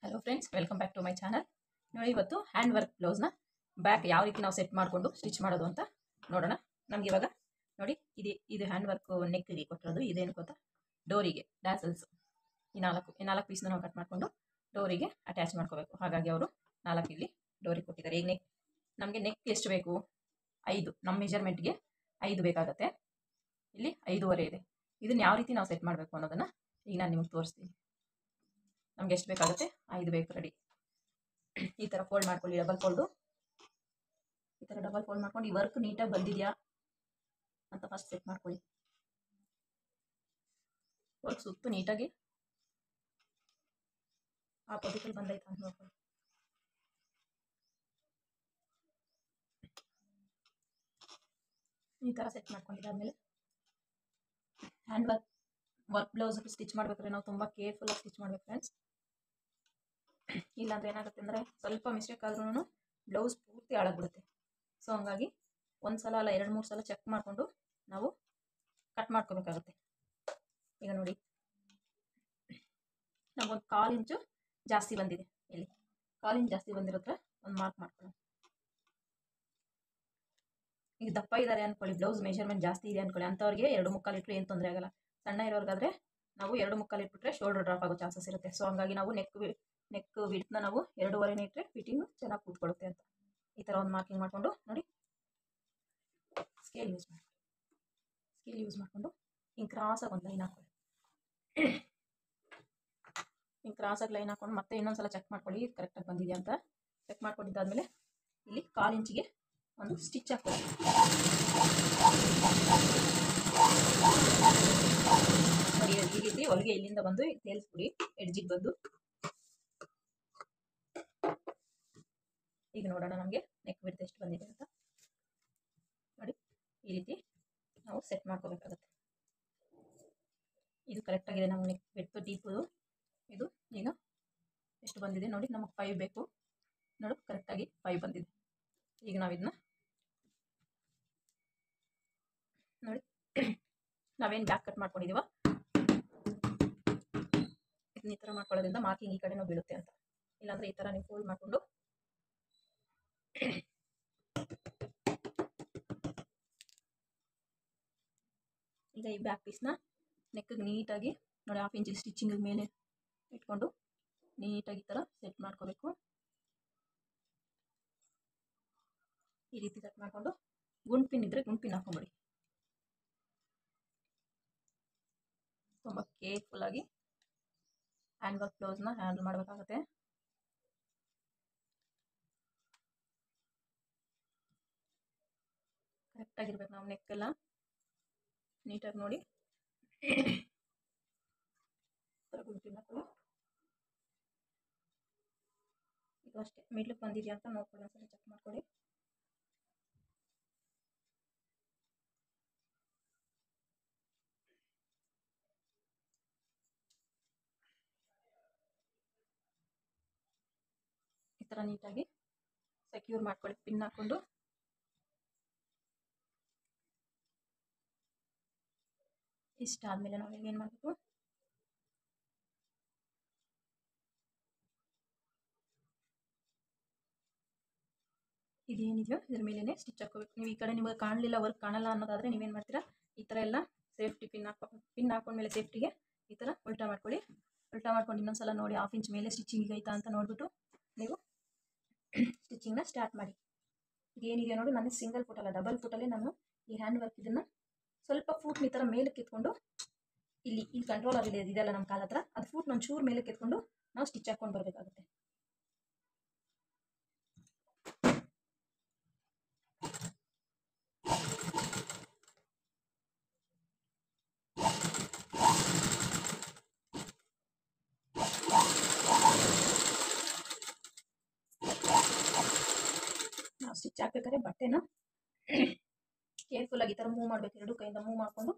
Hello friends, welcome back to my channel. ನೋಡಿ, ಇವತ್ತು hand work ಬ್ಲೌಸ್ನ back ಯಾವ ರೀತಿ ನಾವು ಸೆಟ್ ಮಾಡಿಕೊಂಡು ಸ್ಟಿಚ್ ಮಾಡೋದು ಅಂತ ನೋಡೋಣ. ನಮ್ಗೆ ಇವಾಗ ನೋಡಿ, ಇದು ಹ್ಯಾಂಡ್ ವರ್ಕ್ ನೆಕ್ಗೆ ಕೊಟ್ಟಿರೋದು. ಇದೇನು ಗೊತ್ತಾ, ಡೋರಿಗೆ ಡ್ಯಾಸಲ್ಸ್. ಈ ನಾಲ್ಕು ಪೀಸ್ನ ನಾವು ಕಟ್ ಮಾಡಿಕೊಂಡು ಡೋರಿಗೆ ಅಟ್ಯಾಚ್ ಮಾಡ್ಕೋಬೇಕು. ಹಾಗಾಗಿ ಅವರು 4 ಇಲ್ಲಿ ಡೋರಿಗೆ ಕೊಟ್ಟಿದ್ದಾರೆ. ಈಗ ನಮಗೆ ನೆಕ್ ಎಷ್ಟು ಬೇಕು? 5. ನಮ್ಮ ಮೆಜರ್ಮೆಂಟ್ಗೆ 5 ಬೇಕಾಗುತ್ತೆ. ಇಲ್ಲಿ 5.5 ಇದೆ. ಇದನ್ನ ಯಾವ ರೀತಿ ನಾವು ಸೆಟ್ ಮಾಡಬೇಕು ಅನ್ನೋದನ್ನು ಈಗ ನಾನು ನಿಮಗೆ ತೋರಿಸ್ತೀನಿ. ನಮ್ಗೆ ಎಷ್ಟು ಬೇಕಾಗುತ್ತೆ? 5 ಬೇಕು. ರೆಡಿ. ಈ ಥರ ಫೋಲ್ಡ್ ಮಾಡ್ಕೊಳ್ಳಿ, ಡಬಲ್ ಫೋಲ್ಡು. ಈ ಥರ ಡಬಲ್ ಫೋಲ್ಡ್ ಮಾಡ್ಕೊಂಡು ಈ ವರ್ಕ್ ನೀಟಾಗಿ ಬಂದಿದೆಯಾ ಅಂತ ಫಸ್ಟ್ ಚೆಕ್ ಮಾಡ್ಕೊಳ್ಳಿ. ವರ್ಕ್ ಸುತ್ತು ನೀಟಾಗಿ ಆಪೋಸಿಟಲ್ಲಿ ಬಂದೈತೆ ಅಂತ ನೋಡ್ಕೊಳ್ಳಿ. ಈ ಥರ ಸೆಟ್ ಮಾಡ್ಕೊಂಡಿದ್ದಾದ್ಮೇಲೆ ಹ್ಯಾಂಡ್ ವರ್ಕ್ ಬ್ಲೌಸ್ ಸ್ಟಿಚ್ ಮಾಡ್ಬೇಕಾದ್ರೆ ನಾವು ತುಂಬ ಕೇರ್ಫುಲ್ಲಾಗಿ ಸ್ಟಿಚ್ ಮಾಡ್ಬೇಕು ಫ್ರೆಂಡ್ಸ್. ಇಲ್ಲಾಂದ್ರೆ ಏನಾಗುತ್ತೆ ಅಂದರೆ ಸ್ವಲ್ಪ ಮಿಸ್ಟೇಕ್ ಆದ್ರೂ ಬ್ಲೌಸ್ ಪೂರ್ತಿ ಹಾಳಾಗ್ಬಿಡುತ್ತೆ. ಸೊ ಹಂಗಾಗಿ ಒಂದು ಸಲ ಅಲ್ಲ 2-3 ಸಲ ಚೆಕ್ ಮಾಡಿಕೊಂಡು ನಾವು ಕಟ್ ಮಾಡ್ಕೋಬೇಕಾಗುತ್ತೆ. ಈಗ ನೋಡಿ, ನಮಗೊಂದು 1/4 ಇಂಚು ಜಾಸ್ತಿ ಬಂದಿದೆ. ಇಲ್ಲಿ 1/4 ಇಂಚ್ ಜಾಸ್ತಿ ಬಂದಿರೋತ್ರ ಒಂದು ಮಾರ್ಕ್ ಮಾಡ್ಕೊಳ್ಳೋಣ. ಈಗ ದಪ್ಪ ಇದ್ದಾರೆ ಅಂದ್ಕೊಳ್ಳಿ, ಬ್ಲೌಸ್ ಮೆಜರ್ಮೆಂಟ್ ಜಾಸ್ತಿ ಇದೆ ಅಂದ್ಕೊಳ್ಳಿ, ಅಂಥವ್ರಿಗೆ 2.25 ಇಟ್ಟರೆ ಏನು ತೊಂದರೆ ಆಗಲ್ಲ. ಸಣ್ಣ ಇರೋರ್ಗಾದ್ರೆ ನಾವು 2.25 ಇಟ್ಬಿಟ್ರೆ ಶೋಲ್ಡರ್ ಡ್ರಾಪ್ ಆಗೋ ಚಾನ್ಸಸ್ ಇರುತ್ತೆ. ಸೊ ಹಂಗಾಗಿ ನಾವು ನೆಕ್ ವಿಡ್ತ್ನ ನಾವು 2.5 ಇಟ್ಟರೆ ಫಿಟ್ಟಿಂಗ್ ಚೆನ್ನಾಗಿ ಕೂತ್ಕೊಳ್ಳುತ್ತೆ ಅಂತ ಈ ಥರ ಒಂದು ಮಾರ್ಕಿಂಗ್ ಮಾಡಿಕೊಂಡು ನೋಡಿ, ಸ್ಕೇಲ್ ಯೂಸ್ ಮಾಡಿಕೊಂಡು ಹಿಂಗೆ ಕ್ರಾಸಾಗಿ ಒಂದು ಲೈನ್ ಹಾಕೊಳ್ಳಿ. ಹಿಂಗೆ ಕ್ರಾಸಾಗಿ ಲೈನ್ ಹಾಕೊಂಡು ಮತ್ತೆ ಇನ್ನೊಂದ್ಸಲ ಚೆಕ್ ಮಾಡ್ಕೊಳ್ಳಿ ಕರೆಕ್ಟಾಗಿ ಬಂದಿದೆಯಾ ಅಂತ. ಚೆಕ್ ಮಾಡ್ಕೊಂಡಿದ್ದಾದ್ಮೇಲೆ ಇಲ್ಲಿ 1/4 ಇಂಚಿಗೆ ಒಂದು ಸ್ಟಿಚ್ ಹಾಕೊಳ್ಳಿ. ನೋಡಿ, ಈ ರೀತಿ ಹೊಲಿಗೆ ಇಲ್ಲಿಂದ ಬಂದು ತೇಲ್ಸ್ಬಿಡಿ ಎಡ್ಜಿಗೆ ಬಂದು. ಈಗ ನೋಡೋಣ ನಮಗೆ ನೆಕ್ ವಿಡ್ತ್ ಎಷ್ಟು ಬಂದಿದೆ ಅಂತ. ನೋಡಿ, ಈ ರೀತಿ ನಾವು ಸೆಟ್ ಮಾಡ್ಕೋಬೇಕಾಗುತ್ತೆ. ಇದು ಕರೆಕ್ಟಾಗಿದೆ. ನಮ್ಮ ನೆಕ್ ವಿಡ್ತ್ ಡೀಪು ಇದು ಈಗ ಎಷ್ಟು ಬಂದಿದೆ ನೋಡಿ. ನಮಗೆ 5 ಬೇಕು. ನೋಡು, ಕರೆಕ್ಟಾಗಿ 5 ಬಂದಿದೆ. ಈಗ ನಾವು ಇದನ್ನ ನೋಡಿ, ನಾವೇನು ಬ್ಯಾಕ್ ಕಟ್ ಮಾಡ್ಕೊಂಡಿದ್ದೀವೋ ಇದನ್ನ ಈ ಥರ ಮಾಡ್ಕೊಳ್ಳೋದ್ರಿಂದ ಮಾರ್ಕಿಂಗ್ ಈ ಕಡೆನೂ ಬೀಳುತ್ತೆ ಅಂತ. ಇಲ್ಲಾಂದರೆ ಈ ಥರ ನೀವು ಫೋಲ್ಡ್ ಮಾಡಿಕೊಂಡು ಈಗ ಈ ಬ್ಯಾಕ್ ಪೀಸ್ನ ನೆಕ್ಗೆ ನೀಟಾಗಿ ನೋಡಿ 1/2 ಇಂಚ್ ಸ್ಟಿಚಿಂಗ್ ಮೇಲೆ ಇಟ್ಕೊಂಡು ನೀಟಾಗಿ ಈ ಥರ ಸೆಟ್ ಮಾಡ್ಕೋಬೇಕು. ಈ ರೀತಿ ಸೆಟ್ ಮಾಡಿಕೊಂಡು ಗುಂಡ್ ಪಿನ್ ಇದ್ದರೆ ಗುಂಡ್ ಪಿನ್ ಹಾಕೊಂಬಿಡಿ. ತುಂಬ ಕೇರ್ಫುಲ್ಲಾಗಿ ಹ್ಯಾಂಡ್ ವರ್ಕ್ ಬ್ಲೌಸ್ನ ಹ್ಯಾಂಡಲ್ ಮಾಡಬೇಕಾಗುತ್ತೆ. ಕರೆಕ್ಟಾಗಿರ್ಬೇಕು. ನಾವು ನೆಕ್ಕೆಲ್ಲ ನೀಟಾಗಿ ನೋಡಿ ಗುಂಡ್ ಪಿನ್ ಹಾಕೊಳ್ಳಿ. ಇದು ಅಷ್ಟೇ ಮಿಡ್ಲಿಗೆ ಬಂದಿದೆಯಾ ಅಂತ ನೋಡ್ಕೊಳ್ಳಿ, ಒಂದ್ಸಲ ಚೆಕ್ ಮಾಡ್ಕೊಳ್ಳಿ. ಈ ಥರ ನೀಟಾಗಿ ಸೆಕ್ಯೂರ್ ಮಾಡ್ಕೊಳ್ಳಿ ಪಿನ್ ಹಾಕ್ಕೊಂಡು. ಇಷ್ಟಾದಮೇಲೆ ನಾವು ಏನು ಮಾಡಬೇಕು, ಇದೇನಿದೆಯೋ ಇದ್ರ ಮೇಲೇ ಸ್ಟಿಚ್ ಹಾಕೋಬೇಕು. ನೀವು ಈ ಕಡೆ ನಿಮಗೆ ಕಾಣಲಿಲ್ಲ, ವರ್ಕ್ ಕಾಣಲ್ಲ ಅನ್ನೋದಾದರೆ ನೀವೇನು ಮಾಡ್ತೀರಾ, ಈ ಥರ ಎಲ್ಲ ಸೇಫ್ಟಿ ಪಿನ್ ಹಾಕೊಂಡ್ಮೇಲೆ ಸೇಫ್ಟಿಗೆ ಈ ಥರ ಉಲ್ಟಾ ಮಾಡ್ಕೊಳ್ಳಿ. ಉಲ್ಟಾ ಮಾಡ್ಕೊಂಡು ಇನ್ನೊಂದ್ಸಲ ನೋಡಿ 1/2 ಇಂಚ್ ಮೇಲೆ ಸ್ಟಿಚಿಂಗ್ ಐತಾ ಅಂತ ನೋಡಿಬಿಟ್ಟು ನೀವು ಸ್ಟಿಚಿಂಗ್ನ ಸ್ಟಾರ್ಟ್ ಮಾಡಿ. ಇದೇನಿದೆ ನೋಡಿ, ನಾನು ಸಿಂಗಲ್ ಫುಟ್ ಅಲ್ಲ ಡಬಲ್ ಫುಟಲ್ಲೇ ನಾನು ಈ ಹ್ಯಾಂಡ್ ವರ್ಕ್ ಇದನ್ನು ಸ್ವಲ್ಪ ಫೂಟ್ನ ಈ ಥರ ಮೇಲಕ್ಕೆ ಎತ್ಕೊಂಡು ಇಲ್ಲಿ ಕಂಟ್ರೋಲರ್ ಇದೆಯಲ್ಲ ನಮ್ಮ ಕಾಲ ಹತ್ರ, ಅದು ಫೂಟ್ ಒಂದು ಚೂರು ಮೇಲಕ್ಕೆ ಎತ್ಕೊಂಡು ನಾವು ಸ್ಟಿಚ್ ಹಾಕ್ಕೊಂಡು ಬರಬೇಕಾಗುತ್ತೆ. ನಾವು ಸ್ಟಿಚ್ ಹಾಕ್ಬೇಕಾದ್ರೆ ಬಟ್ಟೆನ ಕೇರ್ಫುಲ್ಲಾಗಿ ಈ ಥರ ಮೂವ್ ಮಾಡಬೇಕು. 2 ಕೈಯಿಂದ ಮೂವ್ ಮಾಡಿಕೊಂಡು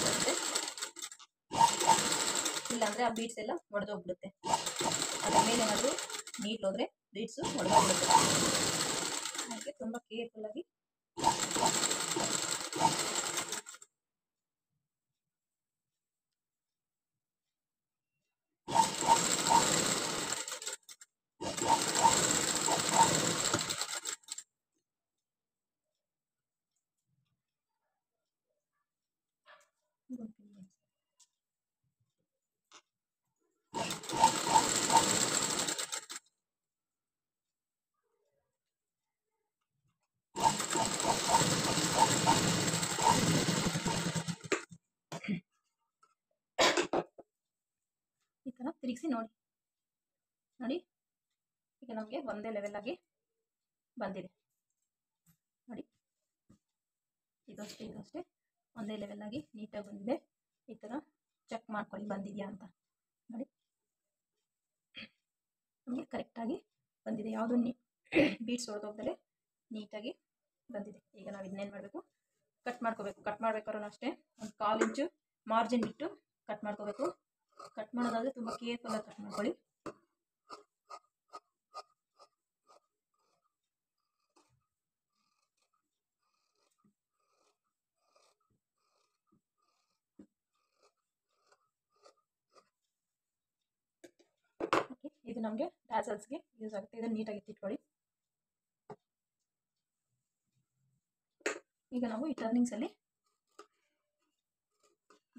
ಬರುತ್ತೆ. ಇಲ್ಲಾಂದರೆ ಆ ಬೀಡ್ಸ್ ಎಲ್ಲ ಒಡೆದೋಗ್ಬಿಡುತ್ತೆ. ಅದ್ರ ಮೇಲೆ ಏನಾದರೂ ನೀಟ್ ಹೋದರೆ ಬೀಡ್ಸು ಒಡೆದೋಗ್ಬಿಡುತ್ತೆ. ಹಾಗೆ ತುಂಬ ಕೇರ್ಫುಲ್ಲಾಗಿ ಥರ ತಿರುಗಿಸಿ ನೋಡಿ. ನೋಡಿ ಈಗ ನಮಗೆ ಒಂದೇ ಲೆವೆಲ್ ಆಗಿ ಬಂದಿದೆ ನೋಡಿ. ಇದಷ್ಟೇ ಒಂದೇ ಲೆವೆಲ್ ಆಗಿ ನೀಟಾಗಿ ಬಂದಿದೆ. ಈ ಥರ ಚೆಕ್ ಮಾಡ್ಕೊಳ್ಳಿ ಬಂದಿದೆಯಾ ಅಂತ ನೋಡಿ. ನಮಗೆ ಕರೆಕ್ಟಾಗಿ ಬಂದಿದೆ, ಯಾವುದೂ ಬೀಟ್ಸ್ ಹೊಡೆದೋಗ್ದಲೇ ನೀಟಾಗಿ ಬಂದಿದೆ. ಈಗ ನಾವು ಇದನ್ನೇನು ಮಾಡಬೇಕು, ಕಟ್ ಮಾಡ್ಕೋಬೇಕು. ಕಟ್ ಮಾಡ್ಬೇಕಾದ್ರೂ ಅಷ್ಟೇ ಒಂದು 1/4 ಇಂಚು ಮಾರ್ಜಿನ್ ಬಿಟ್ಟು ಕಟ್ ಮಾಡ್ಕೋಬೇಕು. ಕಟ್ ಮಾಡೋದಾದರೆ ತುಂಬ ಕೇರ್ಫುಲ್ಲಾಗಿ ಕಟ್ ಮಾಡ್ಕೊಳ್ಳಿ. ಇದು ನಮಗೆ ಟ್ಯಾಸಲ್ಸ್ಗೆ ಯೂಸ್ ಆಗುತ್ತೆ. ಇದನ್ನು ನೀಟಾಗಿ ಇಟ್ಕೊಳ್ಳಿ. ಈಗ ನಾವು ಈ ಟರ್ನಿಂಗ್ಸಲ್ಲಿ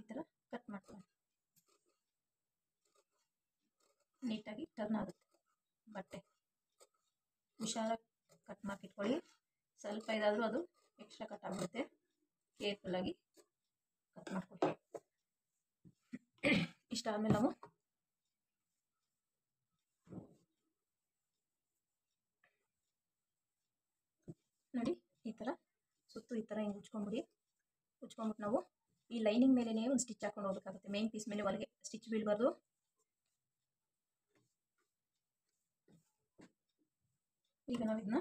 ಈ ಥರ ಕಟ್ ಮಾಡ್ಕೊಳ್ಳಿ. ನೀಟಾಗಿ ಟರ್ನ್ ಆಗುತ್ತೆ ಬಟ್ಟೆ. ಹುಷಾರಾಗಿ ಕಟ್ ಮಾಡಿಟ್ಕೊಳ್ಳಿ. ಸ್ವಲ್ಪ ಇದಾದರೂ ಅದು ಎಕ್ಸ್ಟ್ರಾ ಕಟ್ ಆಗಿಬಿಡುತ್ತೆ. ಕೇರ್ಫುಲ್ಲಾಗಿ ಕಟ್ ಮಾಡ್ಕೊಳ್ಳಿ. ಇಷ್ಟಾದಮೇಲೆ ನಾವು ನೋಡಿ ಈ ಥರ ಸುತ್ತು ಈ ಥರ ಹಿಂಗೆ ಉಚ್ಕೊಂಡ್ಬಿಡಿ. ಉಚ್ಕೊಂಡ್ಬಿಟ್ಟು ನಾವು ಈ ಲೈನಿಂಗ್ ಮೇಲೇ ಒಂದು ಸ್ಟಿಚ್ ಹಾಕೊಂಡು ಹೋಗಬೇಕಾಗುತ್ತೆ. ಮೇನ್ ಪೀಸ್ ಮೇಲೆ ಒಳಗೆ ಸ್ಟಿಚ್ ಬೀಳಬಾರ್ದು. ಈಗ ನಾವು ಇದನ್ನ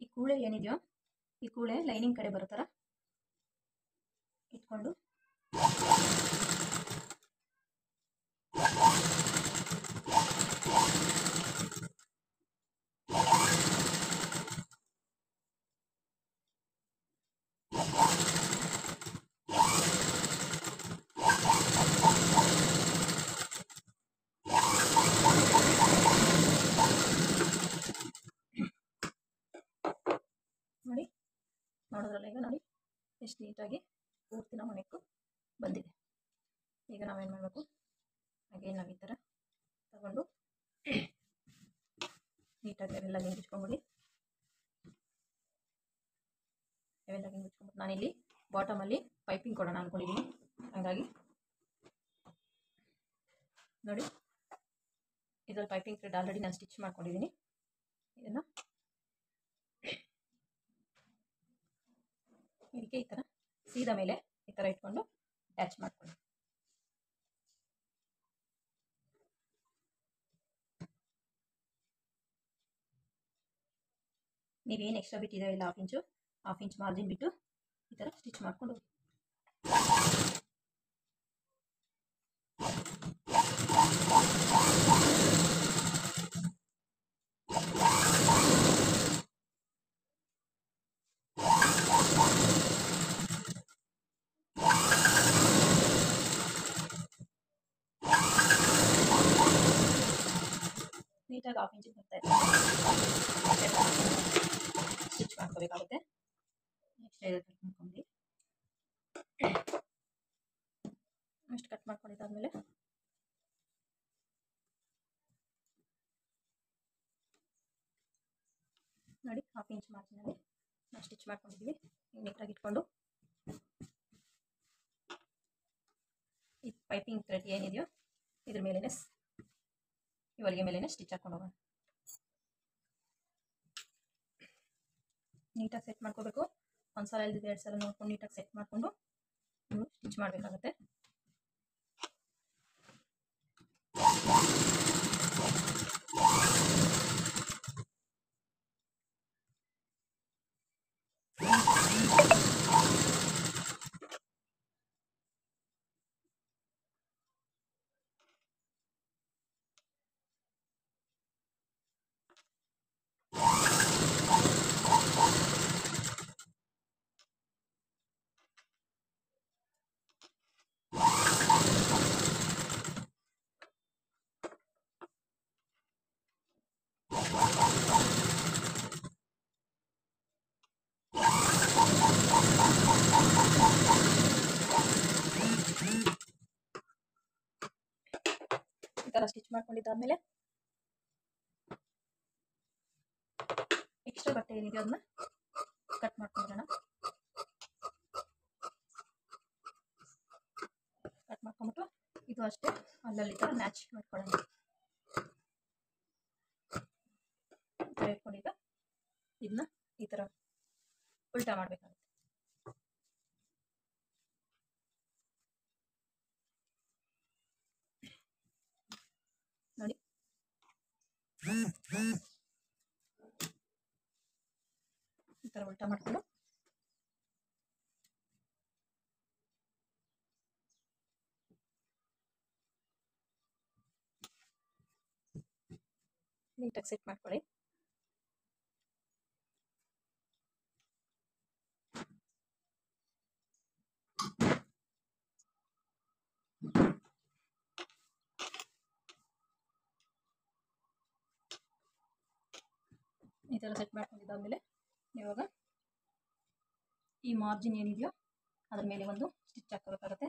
ಈ ಕೂಳೆ ಏನಿದೆಯೋ ಈ ಕೂಳೆ ಲೈನಿಂಗ್ ಕಡೆ ಬರೋ ಥರ ಇಟ್ಕೊಂಡು ನೋಡಿ. ನೋಡೋದ್ರಲ್ಲ ಈಗ ನೋಡಿ ಎಷ್ಟು ನೀಟಾಗಿ ಪೂರ್ತಿ ನಮ್ಮ ನೆಕ್ಕು ಬಂದಿದೆ. ಈಗ ನಾವೇನು ಮಾಡಬೇಕು, ಹಾಗೆ ನಾವು ಈ ಥರ ತಗೊಂಡು ನೀಟಾಗಿ ಲೆವೆಲ್ಲಾಗಿ ಹಿಂಗಿಚ್ಕೊಂಡ್ಬಿಡಿ. ಲೆವೆಲ್ಲಾಗಿ ಹಿಂಗಿಚ್ಕೊಂಡ್ಬಿಟ್ಟು ನಾನಿಲ್ಲಿ ಬಾಟಮಲ್ಲಿ ಪೈಪಿಂಗ್ ಕೊಡೋಣ ಅಂದ್ಕೊಂಡಿದ್ದೀನಿ. ಹಾಗಾಗಿ ನೋಡಿ ಇದರಲ್ಲಿ ಪೈಪಿಂಗ್ ಥ್ರೆಡ್ ಆಲ್ರೆಡಿ ನಾನು ಸ್ಟಿಚ್ ಮಾಡ್ಕೊಂಡಿದ್ದೀನಿ. ಇದನ್ನು ಇದಕ್ಕೆ ಈ ಥರ ಸೀದಾ ಮೇಲೆ ಈ ಥರ ಇಟ್ಕೊಂಡು ಅಟ್ಯಾಚ್ ಮಾಡ್ಕೊಳ್ಳಿ. ನೀವೇನು ಎಕ್ಸ್ಟ್ರಾ ಬಿಟ್ಟಿದೆ ಇಲ್ಲ ಹಾಫ್ ಇಂಚ್ ಮಾರ್ಜಿನ್ ಬಿಟ್ಟು ಈ ಥರ ಸ್ಟಿಚ್ ಮಾಡ್ಕೊಂಡು ಹೋಗಿ. ನೀಟಾಗಿ ಹಾಫ್ ಇಂಚಿಗೆ ಬರ್ತಾ ಇದೆ ಸ್ಟಿಚ್ ಮಾಡ್ಕೋಬೇಕಾಗುತ್ತೆ. ನೆಕ್ಸ್ಟ್ ಕಟ್ ಮಾಡ್ಕೊಂಡು ಅಷ್ಟು ಕಟ್ ಮಾಡ್ಕೊಂಡಿದ್ದಾದ್ಮೇಲೆ ನೋಡಿ ಹಾಫ್ ಇಂಚ್ ಮಾರ್ಜಿನಲ್ಲಿ ನಾವು ಸ್ಟಿಚ್ ಮಾಡ್ಕೊಂಡಿದ್ದೀವಿ. ನೀಟಾಗಿ ಇಟ್ಕೊಂಡು ಈ ಪೈಪಿಂಗ್ ಥ್ರೆಡ್ ಏನಿದೆಯೋ ಇದ್ರ ಮೇಲೇ ಈ ಹೊಲಿಗೆ ಮೇಲೇ ಸ್ಟಿಚ್ ಹಾಕೊಂಡು ಹೋಗೋಣ. ನೀಟಾಗಿ ಸೆಟ್ ಮಾಡ್ಕೋಬೇಕು. ಒಂದು ಸಲ ಇಲ್ಲದಿದ್ದು 2 ಸಲ ನೋಡ್ಕೊಂಡು ನೀಟಾಗಿ ಸೆಟ್ ಮಾಡಿಕೊಂಡು ನೀವು ಸ್ಟಿಚ್ ಮಾಡಬೇಕಾಗುತ್ತೆ. ಈ ಥರ ಸ್ಟಿಚ್ ಮಾಡ್ಕೊಂಡಿದ್ದಾದ್ಮೇಲೆ ಎಕ್ಸ್ಟ್ರಾ ಬಟ್ಟೆ ಏನಿದೆ ಅದನ್ನ ಕಟ್ ಮಾಡ್ಕೊಂಡ್ಬಿಡೋಣ. ಕಟ್ ಮಾಡ್ಕೊಂಬಿಟ್ಟು ಇದು ಅಷ್ಟೇ ಅಲ್ಲಲ್ಲಿ ಥರ ಮ್ಯಾಚ್ ಮಾಡ್ಕೊಳ್ಳೋಣ. ಈ ಥರ ಇಟ್ಕೊಂಡು ಈಗ ಇದನ್ನ ಈ ಥರ ಉಲ್ಟಾ ಮಾಡಬೇಕಾಗುತ್ತೆ. ನೋಡಿ ಈ ಥರ ಉಲ್ಟಾ ಮಾಡಿಕೊಂಡು ನೀಟಾಗಿ ಸೆಟ್ ಮಾಡ್ಕೊಳ್ಳಿ. ಈ ಥರ ಸೆಟ್ ಮಾಡ್ಕೊಂಡಿದ್ದಾದ್ಮೇಲೆ ಇವಾಗ ಈ ಮಾರ್ಜಿನ್ ಏನಿದೆಯೋ ಅದ್ರ ಮೇಲೆ ಒಂದು ಸ್ಟಿಚ್ ಹಾಕೋಬೇಕಾಗುತ್ತೆ.